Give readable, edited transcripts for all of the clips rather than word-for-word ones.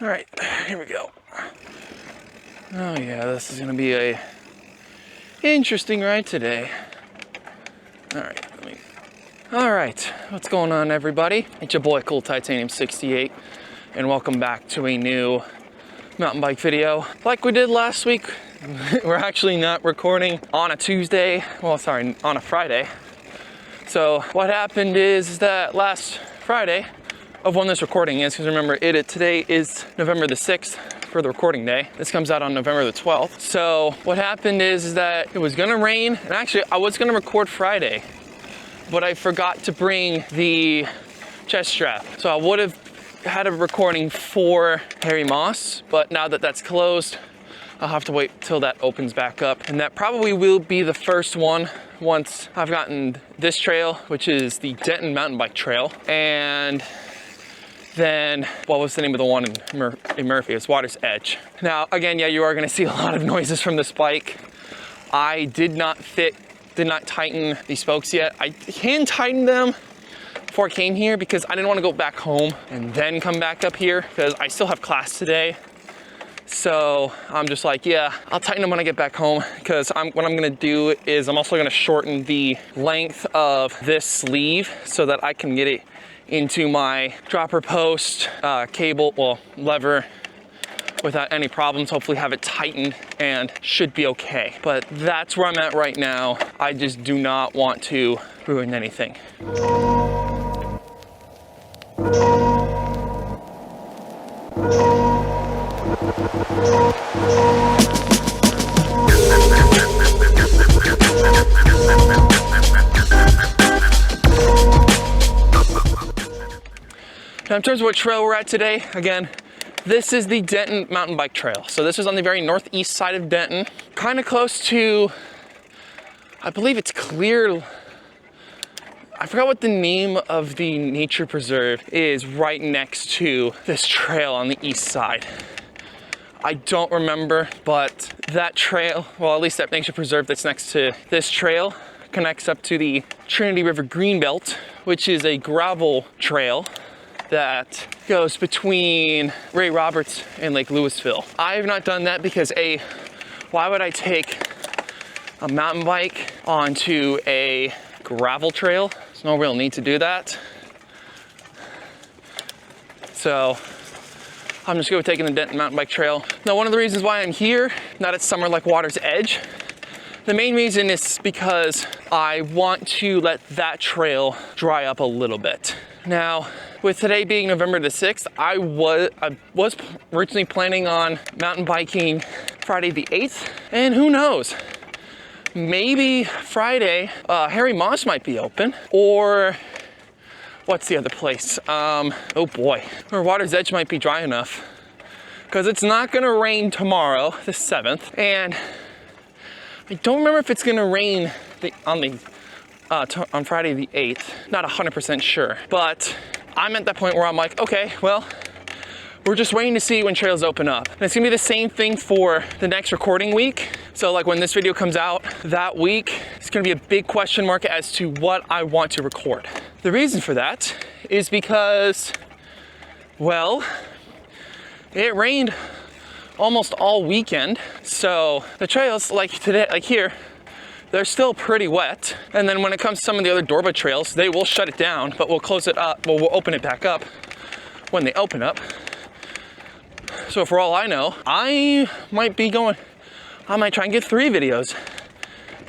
All right, here we go. Oh yeah, this is gonna be a interesting ride today. All right, what's going on, everybody? It's your boy Cool Titanium 68, and welcome back to a new mountain bike video. Like we did last week, we're actually not recording on a Tuesday. Well, sorry, on a Friday. So what happened is that last Friday of when this recording is, because remember, today is November the 6th for the recording day. This comes out on November the 12th. So what happened is that it was gonna rain, and actually I was gonna record Friday, but I forgot to bring the chest strap. So I would have had a recording for Harry Moss, but now that that's closed, I'll have to wait till that opens back up. And that probably will be the first one once I've gotten this trail, which is the Denton mountain bike trail. And then, what was the name of the one in Murphy? It's Water's Edge. Now, again, yeah, you are gonna see a lot of noises from this bike. I did not tighten the spokes yet. I hand tightened them before I came here because I didn't want to go back home and then come back up here because I still have class today. So I'm just like, yeah, I'll tighten them when I get back home, because what I'm gonna do is I'm also gonna shorten the length of this sleeve so that I can get it into my dropper post lever without any problems. Hopefully have it tightened and should be okay. But that's where I'm at right now. I just do not want to ruin anything. Now, in terms of what trail we're at today, again, this is the Denton mountain bike trail. So this is on the very northeast side of Denton, kind of close to, I believe it's Clear. I forgot what the name of the nature preserve is right next to this trail on the east side. I don't remember, but that trail, well, at least that nature preserve that's next to this trail, connects up to the Trinity River Greenbelt, which is a gravel trail that goes between Ray Roberts and Lake Louisville. I have not done that because why would I take a mountain bike onto a gravel trail? There's no real need to do that. So I'm just going to be taking the Denton mountain bike trail. Now, one of the reasons why I'm here, not at somewhere like Water's Edge, the main reason is because I want to let that trail dry up a little bit. Now, with today being November the 6th, I was originally planning on mountain biking Friday the 8th, and who knows? Maybe Friday, Harry Moss might be open, or what's the other place? Oh boy, or Water's Edge might be dry enough, because it's not gonna rain tomorrow, the 7th, and I don't remember if it's gonna rain on Friday the 8th. Not 100% sure, but I'm at that point where I'm like, okay, well, we're just waiting to see when trails open up. And it's gonna be the same thing for the next recording week. So like when this video comes out that week, it's gonna be a big question mark as to what I want to record. The reason for that is because, well, it rained almost all weekend. So the trails like today, like here, they're still pretty wet. And then when it comes to some of the other Dorba trails, they will shut it down, but we'll close it up, we'll open it back up when they open up. So for all I know, I might try and get 3 videos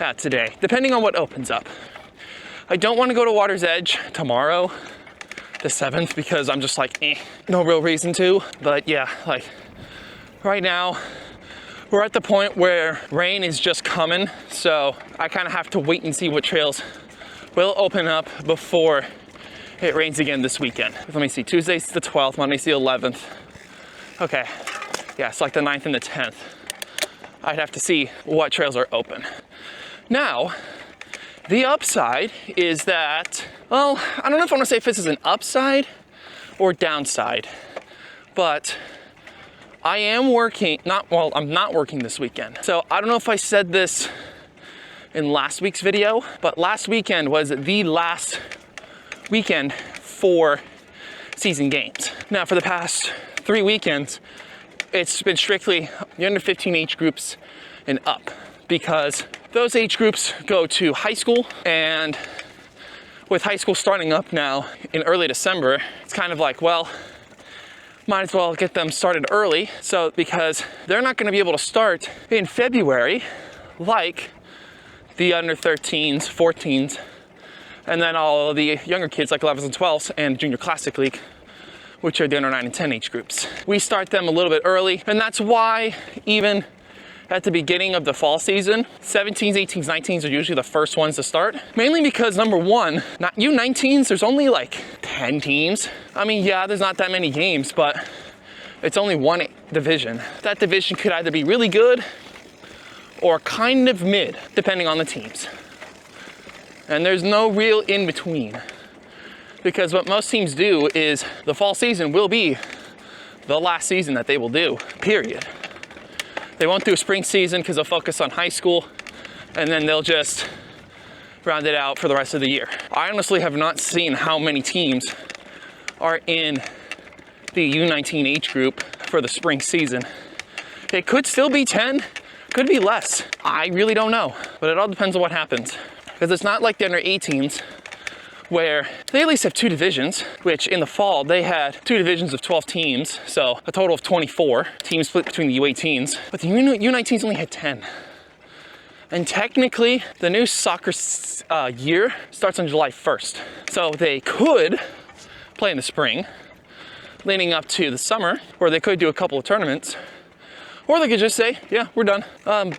out today, depending on what opens up. I don't want to go to Water's Edge tomorrow, the 7th, because I'm just like, no real reason to. But yeah, like right now, we're at the point where rain is just coming, so I kind of have to wait and see what trails will open up before it rains again this weekend. Let me see, Tuesday's the 12th, Monday's the 11th. Okay, yeah, it's like the 9th and the 10th. I'd have to see what trails are open. Now, the upside is that, well, I don't know if I want to say if this is an upside or downside, but I am working, I'm not working this weekend. So I don't know if I said this in last week's video, but last weekend was the last weekend for season games. Now for the past 3 weekends, it's been strictly the under 15 age groups and up, because those age groups go to high school, and with high school starting up now in early December, it's kind of like, well, might as well get them started early. So because they're not going to be able to start in February like the under 13s, 14s, and then all of the younger kids like 11s and 12s and Junior Classic League, which are the under 9 and 10 age groups. We start them a little bit early, and that's why even at the beginning of the fall season, 17s, 18s, 19s are usually the first ones to start. Mainly because number one, U19s, there's only like 10 teams. I mean, yeah, there's not that many games, but it's only one division. That division could either be really good or kind of mid, depending on the teams. And there's no real in between. Because what most teams do is the fall season will be the last season that they will do, period. They won't do a spring season because they'll focus on high school, and then they'll just round it out for the rest of the year. I honestly have not seen how many teams are in the U19 age group for the spring season. It could still be 10, could be less. I really don't know, but it all depends on what happens. Because it's not like the under 18s, where they at least have 2 divisions, which in the fall they had 2 divisions of 12 teams, so a total of 24 teams split between the U18s, but the U19s only had 10. And technically, the new soccer year starts on July 1st, so they could play in the spring, leading up to the summer, or they could do a couple of tournaments, or they could just say, yeah, we're done.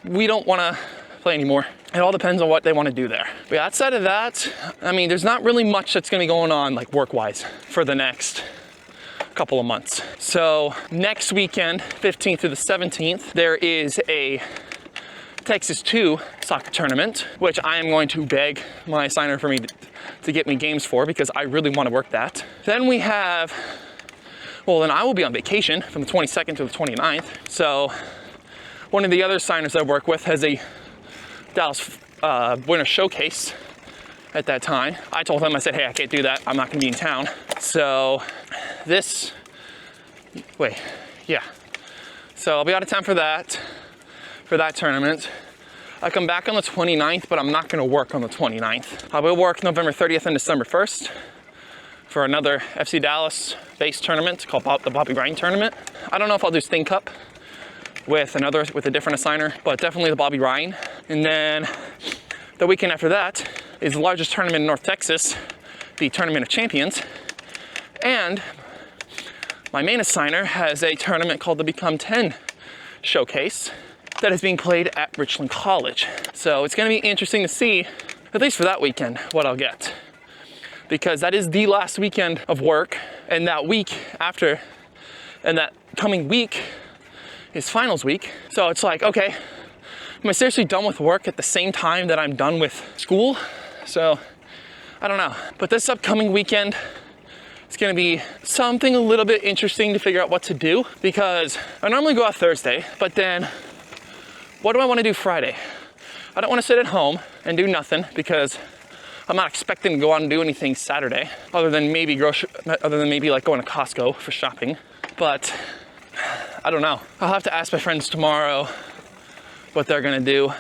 We don't want to play anymore. It all depends on what they want to do there. But outside of that, I mean, there's not really much that's going to be going on like work-wise for the next couple of months. So next weekend, 15th through the 17th, there is a Texas 2 soccer tournament, which I am going to beg my assigner for me to get me games for, because I really want to work that. Then we have, well, then I will be on vacation from the 22nd to the 29th. So one of the other signers I work with has a Dallas Winter Showcase at that time. I told him, I said, hey, I can't do that. I'm not gonna be in town. So So I'll be out of town for that tournament. I come back on the 29th, but I'm not gonna work on the 29th. I will work November 30th and December 1st for another FC Dallas based tournament called the Bobby Ryan tournament. I don't know if I'll do Sting Cup with a different assigner, but definitely the Bobby Ryan. And then the weekend after that is the largest tournament in North Texas, the Tournament of Champions. And my main assigner has a tournament called the Become 10 Showcase that is being played at Richland College. So it's gonna be interesting to see, at least for that weekend, what I'll get. Because that is the last weekend of work, and that week after, and that coming week is finals week. So it's like, okay, am I seriously done with work at the same time that I'm done with school? So I don't know. But this upcoming weekend, it's gonna be something a little bit interesting to figure out what to do, because I normally go out Thursday, but then what do I wanna do Friday? I don't wanna sit at home and do nothing, because I'm not expecting to go out and do anything Saturday, other than maybe like going to Costco for shopping. But I don't know. I'll have to ask my friends tomorrow what they're gonna do.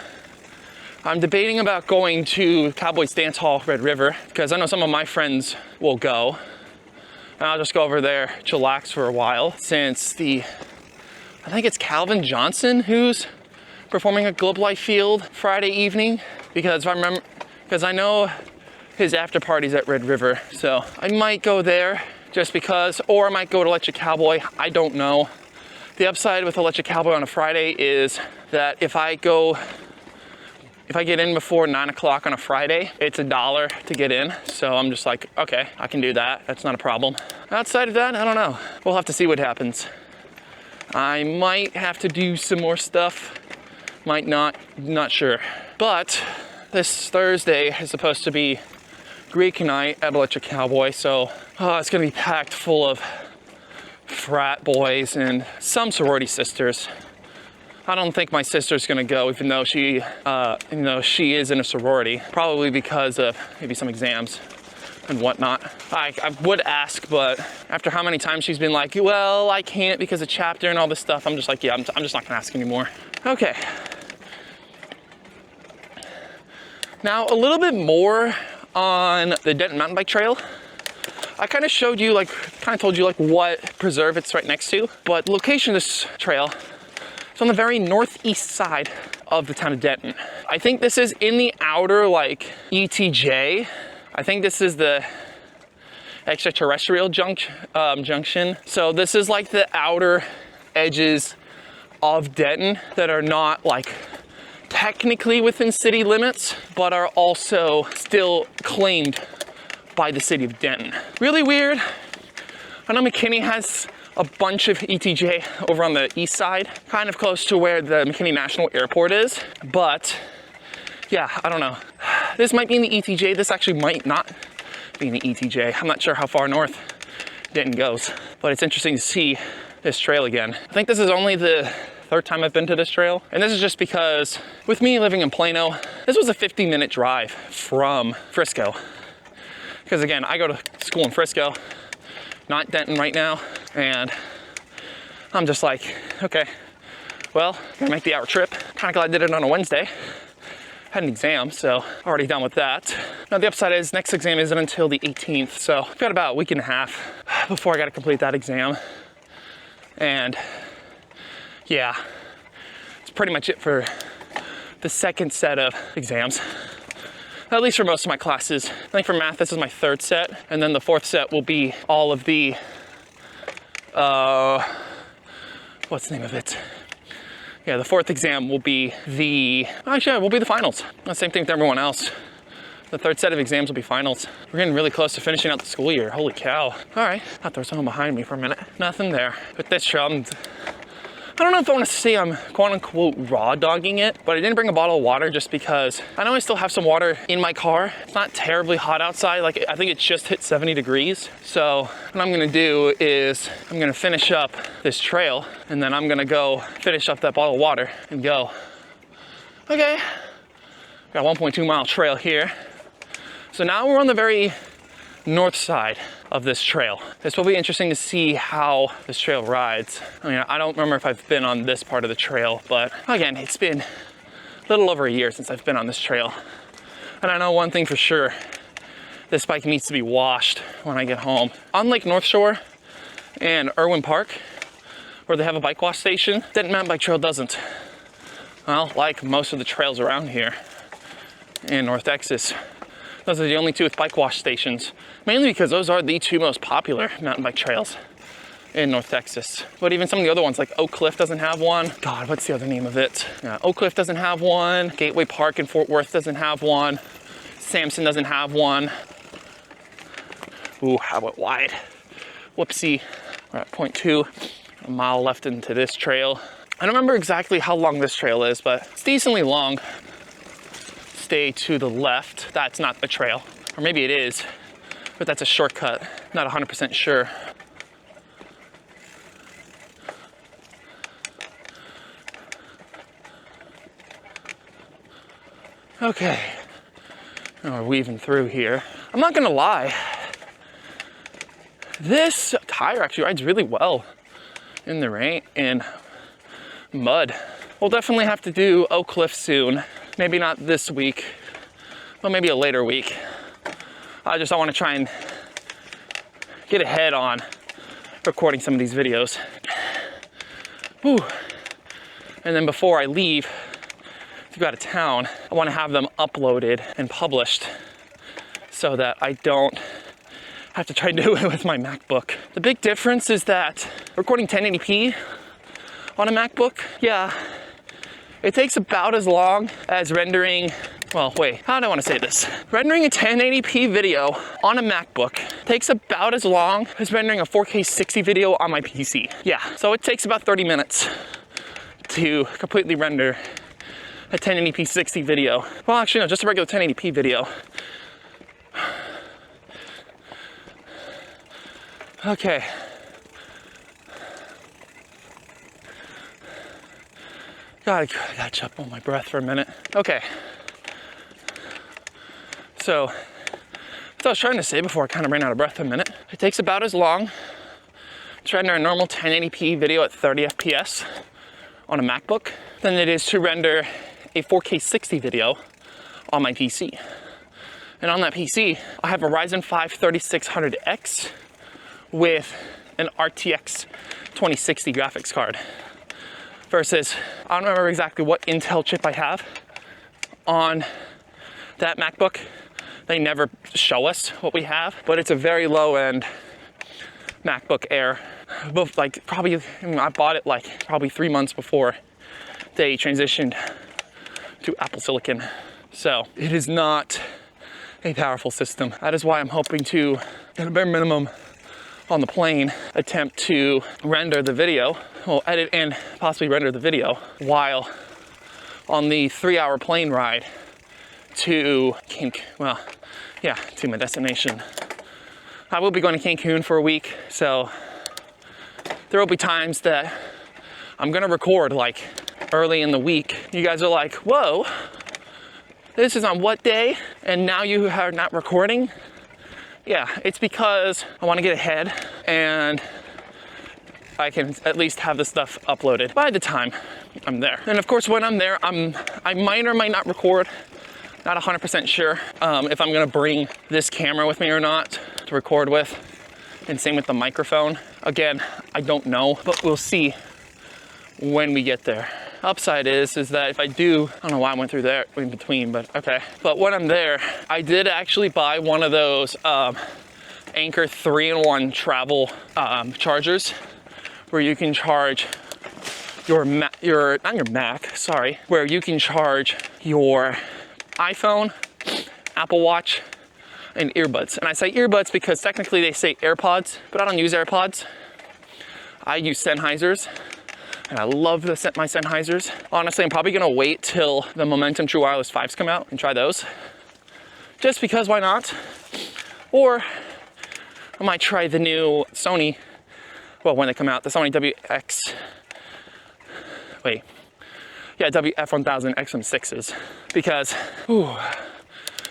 I'm debating about going to Cowboys Dance Hall, Red River, because I know some of my friends will go. And I'll just go over there, chillax for a while, since I think it's Calvin Johnson who's performing at Globe Life Field Friday evening, because I know his after party's at Red River. So I might go there just because, or I might go to Electric Cowboy, I don't know. The upside with Electric Cowboy on a Friday is that if I get in before 9 o'clock on a Friday, it's $1 to get in. So I'm just like, okay, I can do that. That's not a problem. Outside of that, I don't know. We'll have to see what happens. I might have to do some more stuff. Might not sure. But this Thursday is supposed to be Greek night at Electric Cowboy. So it's gonna be packed full of frat boys and some sorority sisters. I don't think my sister's gonna go, even though she is in a sorority, probably because of maybe some exams and whatnot. I would ask, but after how many times she's been like, well, I can't because of chapter and all this stuff, I'm just like, yeah, I'm just not gonna ask anymore. Okay. Now, a little bit more on the Denton mountain bike trail. I kind of showed you, told you what preserve it's right next to, but the location of this trail is on the very northeast side of the town of Denton. I think this is in the outer ETJ. I think this is the extraterrestrial junction. So this is like the outer edges of Denton that are not technically within city limits, but are also still claimed by the city of Denton. Really weird. I know McKinney has a bunch of ETJ over on the east side, kind of close to where the McKinney National Airport is, but yeah, I don't know. This might be in the ETJ. This actually might not be in the ETJ. I'm not sure how far north Denton goes, but it's interesting to see this trail again. I think this is only the third time I've been to this trail. And this is just because with me living in Plano, this was a 50-minute drive from Frisco. Because again, I go to school in Frisco, not Denton right now. And I'm just like, okay, well, gonna make the hour trip. Kind of glad I did it on a Wednesday. Had an exam, so already done with that. Now the upside is next exam isn't until the 18th. So I've got about a week and a half before I gotta complete that exam. And yeah, it's pretty much it for the second set of exams. At least for most of my classes. I think for math, this is my third set. And then the fourth set will be all of the, what's the name of it? Yeah, the fourth exam will be the finals. The same thing with everyone else. The third set of exams will be finals. We're getting really close to finishing out the school year. Holy cow. All right, I thought there was someone behind me for a minute. Nothing there. But this trail, I don't know if I want to say I'm quote unquote raw dogging it, but I didn't bring a bottle of water just because I know I still have some water in my car. It's not terribly hot outside. I think it just hit 70 degrees. So what I'm gonna do is I'm gonna finish up this trail and then I'm gonna go finish up that bottle of water and go. Okay, got a 1.2 mile trail here. So now we're on the very north side of this trail. This will be interesting to see how this trail rides. I mean, I don't remember if I've been on this part of the trail, but again, it's been a little over a year since I've been on this trail. And I know one thing for sure, this bike needs to be washed when I get home. Unlike North Shore and Irwin Park, where they have a bike wash station, Denton Mountain Bike Trail doesn't. Well, like most of the trails around here in North Texas, those are the only two with bike wash stations, mainly because those are the two most popular mountain bike trails in North Texas. But even some of the other ones, like Oak Cliff doesn't have one. God, what's the other name of it? Oak Cliff doesn't have one. Gateway Park in Fort Worth doesn't have one. Samson doesn't have one. Ooh, how about wide? Whoopsie. We're at 0.2, a mile left into this trail. I don't remember exactly how long this trail is, but it's decently long. Stay to the left. That's not a trail, or maybe it is, but that's a shortcut. Not 100% sure. Okay, now we're weaving through here. I'm not gonna lie, this tire actually rides really well in the rain, in mud. We'll definitely have to do Oak Cliff soon. Maybe not this week, but maybe a later week. I want to try and get ahead on recording some of these videos. Whew. And then before I leave to go out of town, I want to have them uploaded and published so that I don't have to try and do it with my MacBook. The big difference is that recording 1080p on a MacBook, yeah, it takes about as long as rendering, well, wait, how do I want to say this? Rendering a 1080p video on a MacBook takes about as long as rendering a 4K 60 video on my PC. Yeah, so it takes about 30 minutes to completely render a 1080p 60 video. Well, actually, no, just a regular 1080p video. Okay. Gotta catch up on my breath for a minute. Okay. So, So I was trying to say before I kind of ran out of breath a minute. It takes about as long to render a normal 1080p video at 30 FPS on a MacBook than it is to render a 4K 60 video on my PC. And on that PC, I have a Ryzen 5 3600X with an RTX 2060 graphics card. Versus, I don't remember exactly what Intel chip I have on that MacBook. They never show us what we have, but it's a very low-end MacBook Air. Both like probably, I bought it like probably 3 months before they transitioned to Apple Silicon. So it is not a powerful system. That is why I'm hoping to, at a bare minimum on the plane, attempt to render the video, well, edit and possibly render the video while on the 3-hour plane ride to to my destination. I will be going to Cancun for a week, so there will be times that I'm gonna record like early in the week. You guys are like, whoa, this is on what day? And now you are not recording? Yeah, it's because I wanna get ahead and I can at least have the stuff uploaded by the time I'm there. And of course, when I'm there, I might or might not record. Not 100% sure if I'm gonna bring this camera with me or not to record with. And same with the microphone. Again, I don't know, but we'll see when we get there. Upside is that if I do, I don't know why I went through there in between, but okay. But when I'm there, I did actually buy one of those Anchor 3-in-1 travel chargers where you can charge not your Mac, sorry, where you can charge your iPhone, Apple Watch, and earbuds. And I say earbuds because technically they say AirPods, but I don't use AirPods. I use Sennheisers, and I love my Sennheisers. Honestly, I'm probably gonna wait till the Momentum True Wireless 5s come out and try those. Just because, why not? Or I might try the new Sony, well, when they come out, the Sony WF-1000 XM6s, because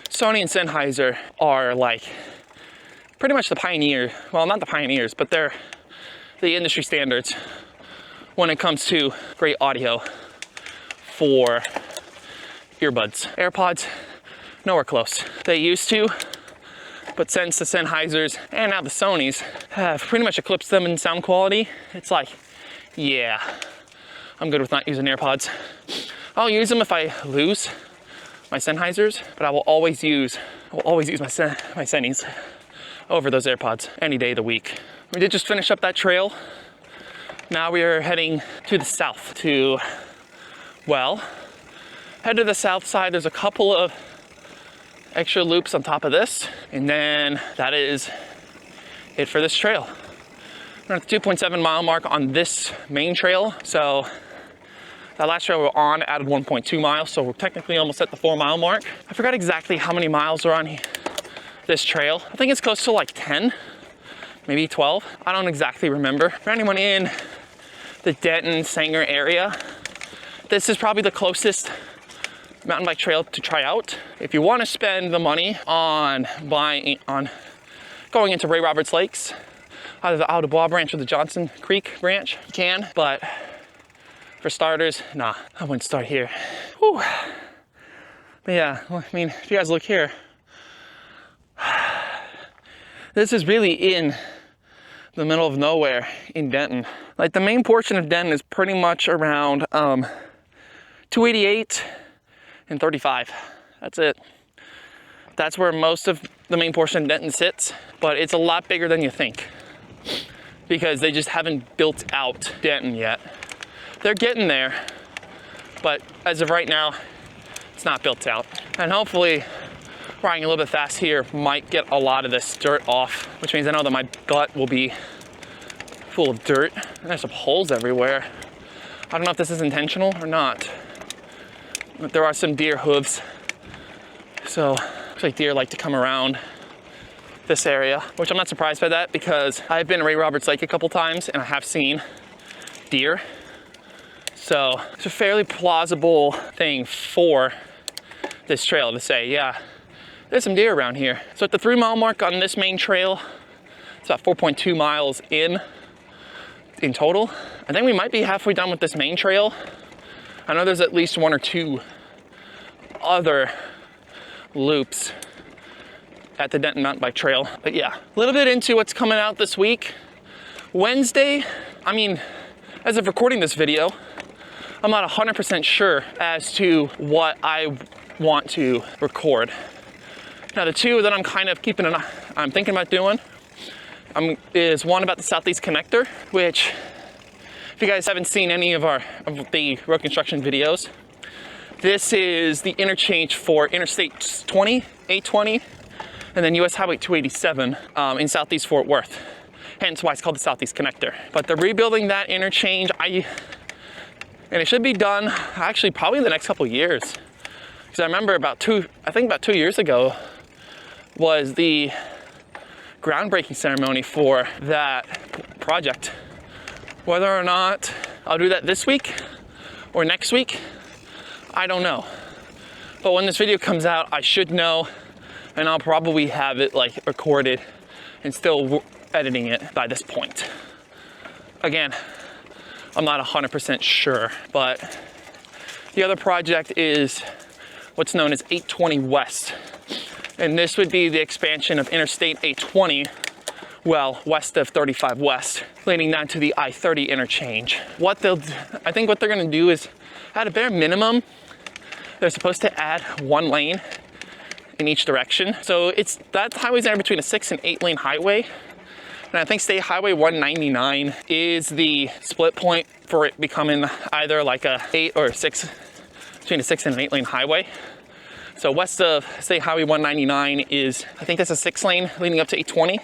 Sony and Sennheiser are like pretty much the pioneer, well, not the pioneers, but they're the industry standards when it comes to great audio for earbuds. AirPods, nowhere close. They used to, but since the Sennheisers and now the Sonys have pretty much eclipsed them in sound quality, it's like, yeah, I'm good with not using AirPods. I'll use them if I lose my Sennheisers, but I will always use my Sennies over those AirPods any day of the week. We did just finish up that trail. Now we are heading to the south to, well, head to the south side. There's a couple of extra loops on top of this, and then that is it for this trail. We're at the 2.7 mile mark on this main trail. So that last trail we're on added 1.2 miles. So we're technically almost at the 4 mile mark. I forgot exactly how many miles are on this trail. I think it's close to like 10, maybe 12. I don't exactly remember. For anyone in the Denton, Sanger area, this is probably the closest mountain bike trail to try out. If you want to spend the money on going into Ray Roberts Lakes, either the Audubon branch or the Johnson Creek branch, you can, but for starters, nah, I wouldn't start here. Whew. But yeah, well, I mean, if you guys look here, this is really in the middle of nowhere in Denton. Like the main portion of Denton is pretty much around 288 and 35. That's it. That's where most of the main portion of Denton sits, but it's a lot bigger than you think because they just haven't built out Denton yet. They're getting there, but as of right now, it's not built out. And hopefully riding a little bit fast here might get a lot of this dirt off, which means I know that my gut will be full of dirt. And there's some holes everywhere. I don't know if this is intentional or not, but there are some deer hooves. So looks like deer like to come around this area, which I'm not surprised by that because I've been to Ray Roberts Lake a couple times and I have seen deer. So it's a fairly plausible thing for this trail to say, yeah, there's some deer around here. So at the 3 mile mark on this main trail, it's about 4.2 miles in total. I think we might be halfway done with this main trail. I know there's at least 1 or 2 other loops at the Denton mountain bike trail. But yeah, a little bit into what's coming out this week. Wednesday, I mean, as of recording this video, I'm not 100% sure as to what I want to record. Now the 2 that I'm kind of I'm thinking about doing is one about the Southeast Connector, which if you guys haven't seen any of the road construction videos, this is the interchange for Interstate 20, 820, and then US Highway 287 in Southeast Fort Worth. Hence why it's called the Southeast Connector. But they're rebuilding that interchange, and it should be done actually probably in the next couple of years. Because I remember about 2 years ago was the groundbreaking ceremony for that project. Whether or not I'll do that this week or next week, I don't know. But when this video comes out, I should know, and I'll probably have it like recorded and still editing it by this point. Again, I'm not 100% sure, but the other project is what's known as 820 West. And this would be the expansion of Interstate 820, well, west of 35 West, leading down to the I-30 interchange. I think what they're gonna do is, at a bare minimum, they're supposed to add 1 lane in each direction. So that highway's there between a 6 and 8 lane highway. And I think State Highway 199 is the split point for it becoming either like a 8 or 6, between a 6 and an 8 lane highway. So west of State Highway 199 is, I think that's a 6 lane leading up to 820.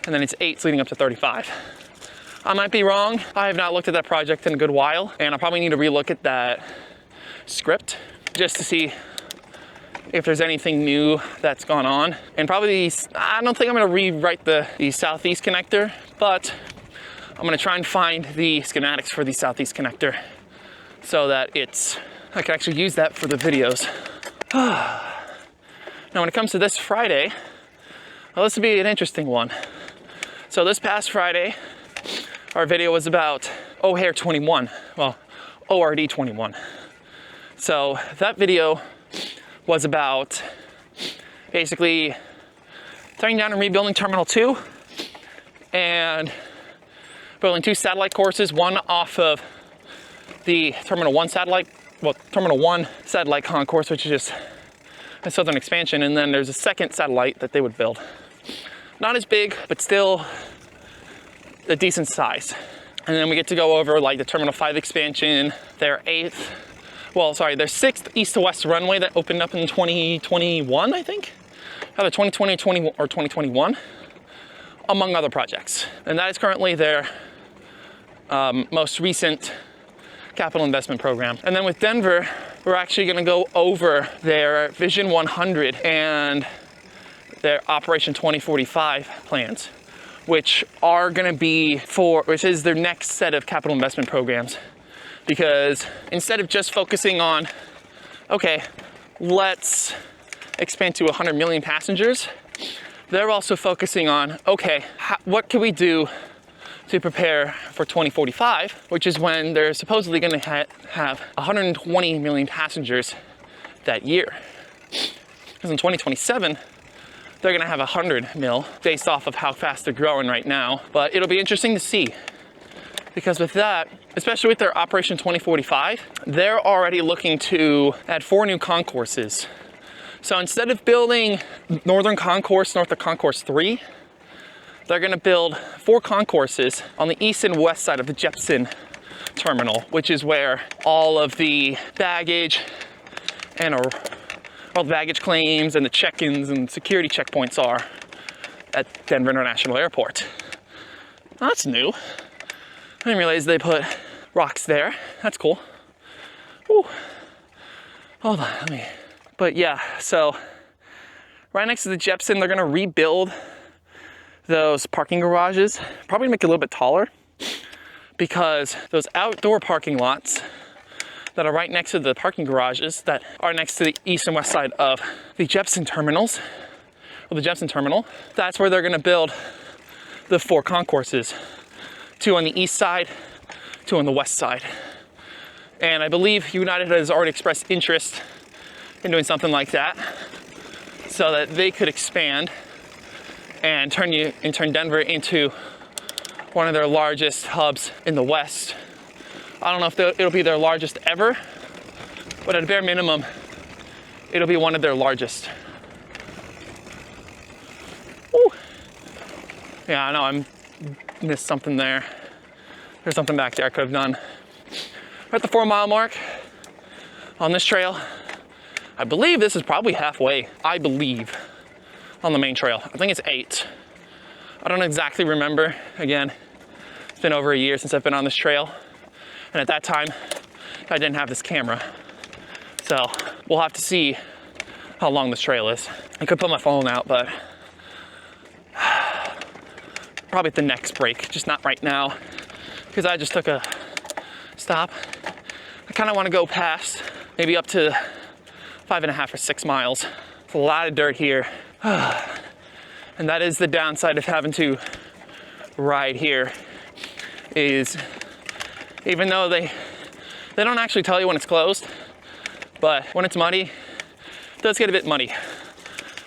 And then it's 8s leading up to 35. I might be wrong. I have not looked at that project in a good while, and I'll probably need to relook at that script just to see if there's anything new that's gone on. And probably, I don't think I'm gonna rewrite the Southeast Connector, but I'm gonna try and find the schematics for the Southeast Connector so that I can actually use that for the videos. Now when it comes to this Friday, well, this would be an interesting one. So this past Friday, our video was about O'Hare 21, well, ORD 21. So that video was about basically tearing down and rebuilding Terminal 2 and building 2 satellite courses, one off of the Terminal 1 satellite concourse, which is just a southern expansion, and then there's a second satellite that they would build. Not as big, but still a decent size. And then we get to go over like the Terminal 5 expansion, their 6th east to west runway that opened up in 2021, I think. Either 2020 or 2021, among other projects. And that is currently their most recent capital investment program. And then with Denver, we're actually gonna go over their Vision 100 and their Operation 2045 plans, which is their next set of capital investment programs. Because instead of just focusing on, okay, let's expand to 100 million passengers, they're also focusing on, okay, what can we do to prepare for 2045, which is when they're supposedly going to have 120 million passengers that year. Because in 2027, they're going to have 100 mil based off of how fast they're growing right now. But it'll be interesting to see, because with that, especially with their Operation 2045, they're already looking to add 4 new concourses. So instead of building Northern Concourse, North of Concourse 3, they're gonna build 4 concourses on the east and west side of the Jepson terminal, which is where all of the baggage and all the baggage claims and the check-ins and security checkpoints are at Denver International Airport. Oh, that's new. I didn't realize they put rocks there. That's cool. Ooh. Hold on, But yeah, so right next to the Jepson, they're gonna rebuild those parking garages, probably make it a little bit taller, because those outdoor parking lots that are right next to the parking garages that are next to the east and west side of the Jepson terminals, or the Jepson terminal. That's where they're gonna build the 4 concourses, 2 on the east side, 2 on the west side. And I believe United has already expressed interest in doing something like that so that they could expand and turn Denver into one of their largest hubs in the West. I don't know if it'll be their largest ever, but at a bare minimum, it'll be one of their largest. Ooh. Yeah, I know, I missed something there. There's something back there I could have done. We're at the 4-mile mark on this trail. I believe this is probably halfway, I believe, on the main trail. I think it's 8. I don't exactly remember. Again, it's been over a year since I've been on this trail. And at that time, I didn't have this camera. So we'll have to see how long this trail is. I could put my phone out, but probably at the next break, just not right now, because I just took a stop. I kind of want to go past, maybe up to 5.5 or 6 miles. It's a lot of dirt here. And that is the downside of having to ride here, is even though they don't actually tell you when it's closed, but when it's muddy, it does get a bit muddy.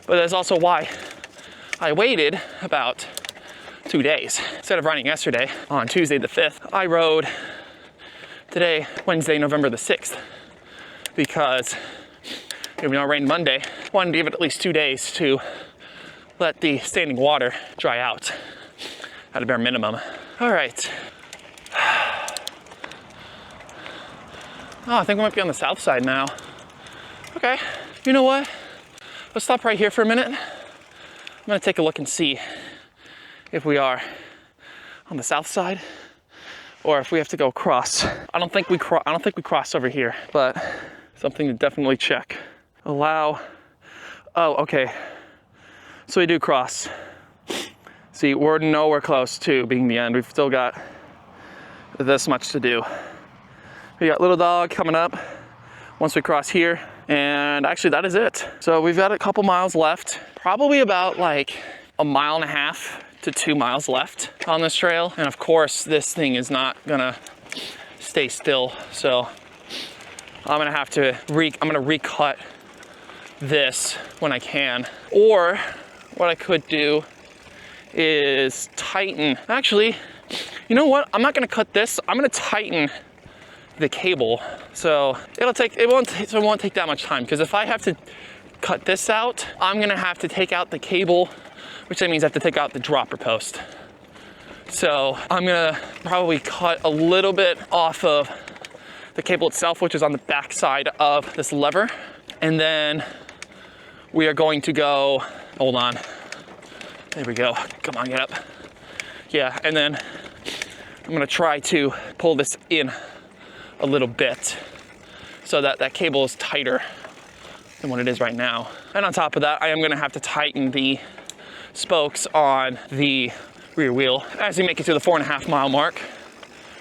But that's also why I waited about 2 days. Instead of riding yesterday on Tuesday the 5th, I rode today, Wednesday, November the 6th, because even though it rained Monday, I wanted to give it at least 2 days to let the standing water dry out at a bare minimum. All right. Oh, I think we might be on the south side now. Okay, you know what? Let's stop right here for a minute. I'm gonna take a look and see if we are on the south side or if we have to go across. I don't think we cross over here, but something to definitely check. Allow, oh, okay. So we do cross. See, we're nowhere close to being the end. We've still got this much to do. We got Little Dog coming up once we cross here, and actually that is it. So we've got a couple miles left, probably about like 1.5 miles to 2 miles left on this trail. And of course, this thing is not gonna stay still. So I'm gonna have to recut this when I can. Or what I could do is tighten. Actually, you know what? I'm not gonna cut this. I'm gonna tighten the cable. So it won't take that much time, because if I have to cut this out, I'm gonna have to take out the cable, which that means I have to take out the dropper post. So I'm gonna probably cut a little bit off of the cable itself, which is on the back side of this lever. And then we are going to go, hold on. There we go. Come on, get up. Yeah, and then I'm gonna try to pull this in a little bit so that that cable is tighter than what it is right now. And on top of that, I am gonna have to tighten the spokes on the rear wheel as we make it to the 4.5 mile mark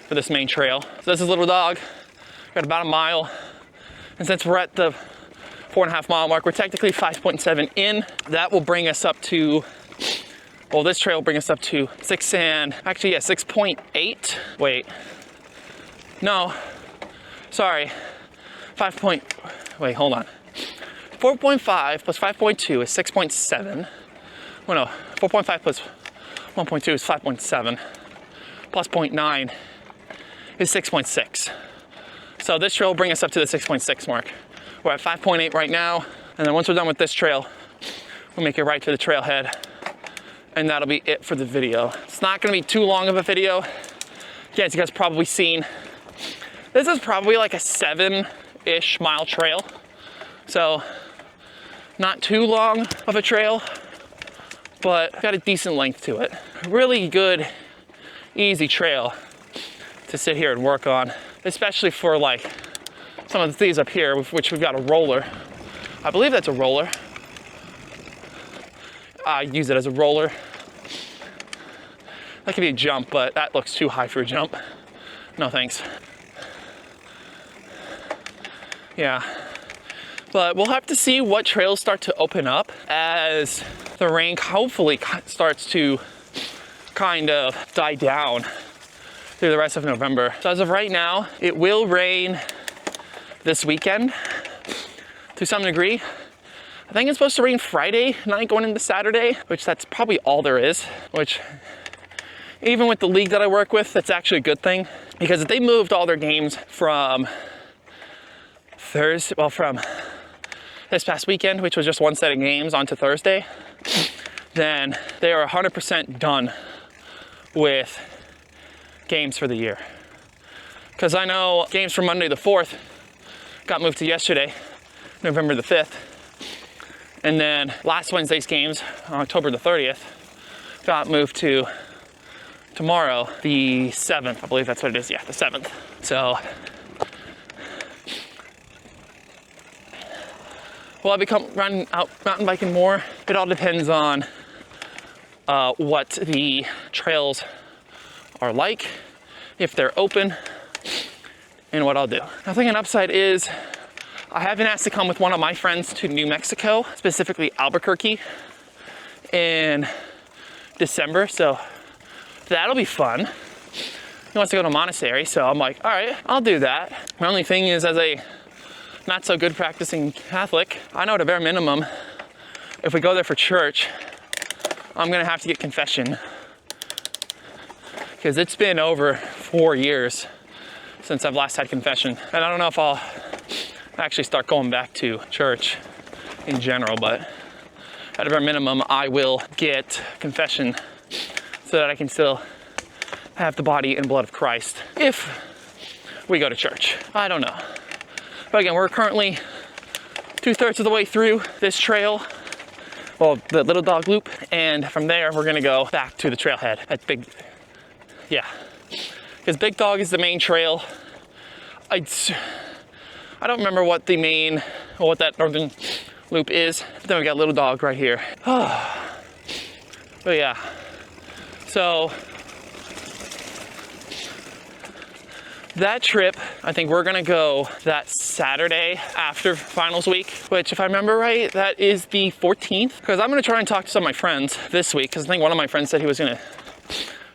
for this main trail. So this is Little Dog. Got about 1 mile. And since we're at the 4.5 mile mark, we're technically 5.7 in. That will bring us up to, well, this trail will bring us up to 6.8. Wait, no, sorry, wait, hold on. 4.5 plus 5.2 is 6.7. Well, no, 4.5 plus 1.2 is 5.7. Plus 0.9 is 6.6. So this trail will bring us up to the 6.6 mark. We're at 5.8 right now. And then once we're done with this trail, we'll make it right to the trailhead. And that'll be it for the video. It's not gonna be too long of a video. Again, as you guys probably seen, this is probably like a 7-ish mile trail. So not too long of a trail, but got a decent length to it. Really good, easy trail to sit here and work on, especially for like some of these up here, which we've got a roller. I believe that's a roller. I use it as a roller. That could be a jump, but that looks too high for a jump. No thanks. Yeah. But we'll have to see what trails start to open up as the rain hopefully starts to kind of die down through the rest of November. So as of right now, it will rain this weekend to some degree. I think it's supposed to rain Friday night going into Saturday, which that's probably all there is, which even with the league that I work with, that's actually a good thing, because if they moved all their games from from this past weekend, which was just one set of games, onto Thursday, then they are 100% done with games for the year. Because I know games from Monday the 4th got moved to yesterday, November the 5th. And then last Wednesday's games, October the 30th, got moved to tomorrow, the 7th. I believe that's what it is. Yeah, the 7th. So will I become running out mountain biking more? It all depends on what the trails are like, if they're open, and what I'll do. I think an upside is I have been asked to come with one of my friends to New Mexico, specifically Albuquerque, in December, so that'll be fun. He wants to go to a monastery, so I'm like, all right, I'll do that. My only thing is, as a not so good practicing Catholic, I know at a bare minimum, if we go there for church, I'm gonna have to get confession, because it's been over 4 years since I've last had confession. And I don't know if I'll actually start going back to church in general, but at a bare minimum, I will get confession so that I can still have the body and blood of Christ if we go to church. I don't know. But again, we're currently 2/3 of the way through this trail, well, the Little Dog Loop, and from there, we're gonna go back to the trailhead at because Big Dog is the main trail. I don't remember what that northern loop is, but then we got Little Dog right here. But yeah, so that trip, I think we're gonna go that Saturday after finals week, which if I remember right, that is the 14th, because I'm gonna try and talk to some of my friends this week, because I think one of my friends said he was gonna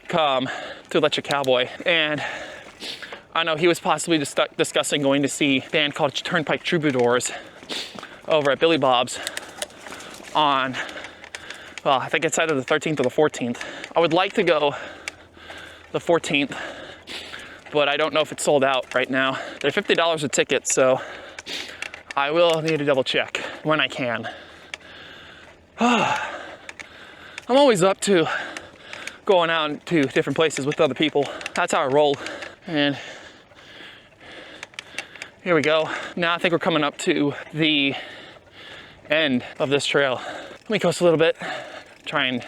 come to Electric Cowboy, and I know he was possibly discussing going to see a band called Turnpike Troubadours over at Billy Bob's on, well, I think it's either the 13th or the 14th. I would like to go the 14th, but I don't know if it's sold out right now. They're $50 a ticket, so I will need to double check when I can. I'm always up to going out to different places with other people. That's how I roll. And here we go. Now I think we're coming up to the end of this trail. Let me coast a little bit, try and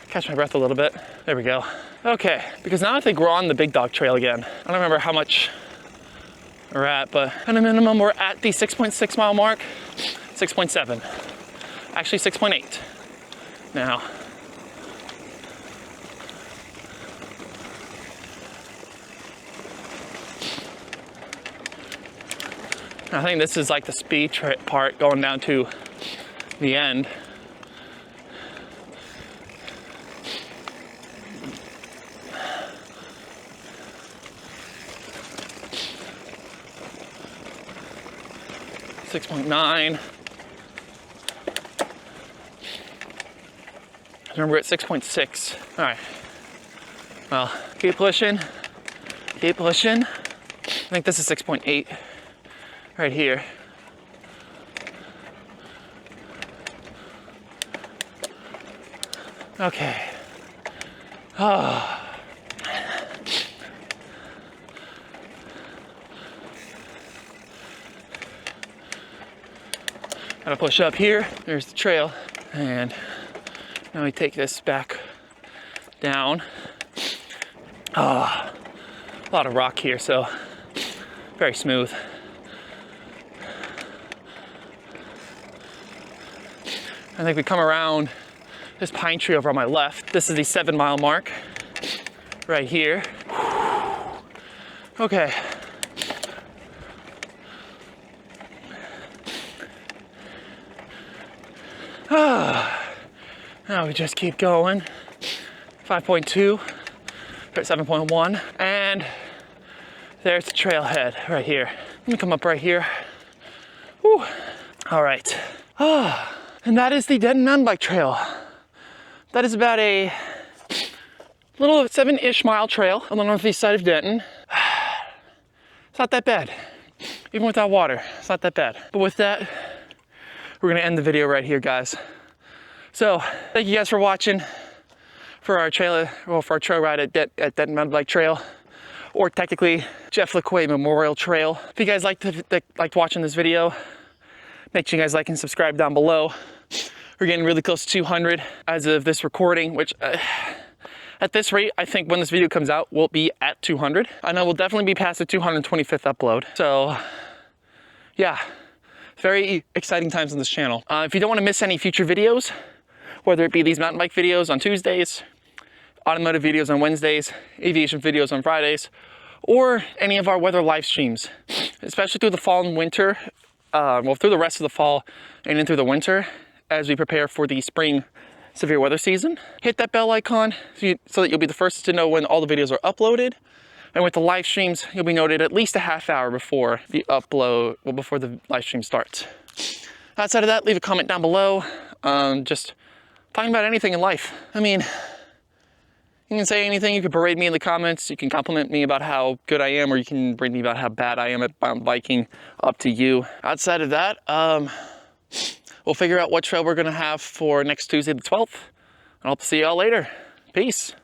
catch my breath a little bit. There we go. Okay, because now I think we're on the Big Dog Trail again. I don't remember how much we're at, but at a minimum, we're at the 6.6 mile mark, 6.7, actually 6.8 now. I think this is like the speed part going down to the end. .9. Remember, we're at 6.6. All right. Well, keep pushing. Keep pushing. I think this is 6.8 right here. Okay. Oh. Gotta push up here. There's the trail. And now we take this back down. A lot of rock here, so very smooth. I think we come around this pine tree over on my left. This is the 7 mile mark right here. Okay. Now we just keep going. 5.2, 7.1, and there's the trailhead right here. Let me come up right here. Whew. All right. And that is the Denton mountain bike trail. That is about a little 7-ish mile trail on the northeast side of Denton. It's not that bad. Even without water, it's not that bad. But with that, we're gonna end the video right here, guys. So thank you guys for watching for our trail, well, for our trail ride at Denton Mountain Bike Trail, or technically Jeff LaQuay Memorial Trail. If you guys liked watching this video, make sure you guys like and subscribe down below. We're getting really close to 200 as of this recording, which at this rate, I think when this video comes out, we'll be at 200. I know we'll definitely be past the 225th upload. So yeah, very exciting times on this channel. If you don't want to miss any future videos, whether it be these mountain bike videos on Tuesdays, automotive videos on Wednesdays, aviation videos on Fridays, or any of our weather live streams, especially through the fall and winter, well, through the rest of the fall and into the winter, as we prepare for the spring severe weather season. Hit that bell icon so that you'll be the first to know when all the videos are uploaded. And with the live streams, you'll be noted at least a half hour before the upload, well, before the live stream starts. Outside of that, leave a comment down below. Just talking about anything in life. I mean, you can say anything, you can berate me in the comments, you can compliment me about how good I am, or you can berate me about how bad I am at mountain biking, up to you. Outside of that, we'll figure out what trail we're gonna have for next Tuesday the 12th. And I'll see y'all later. Peace.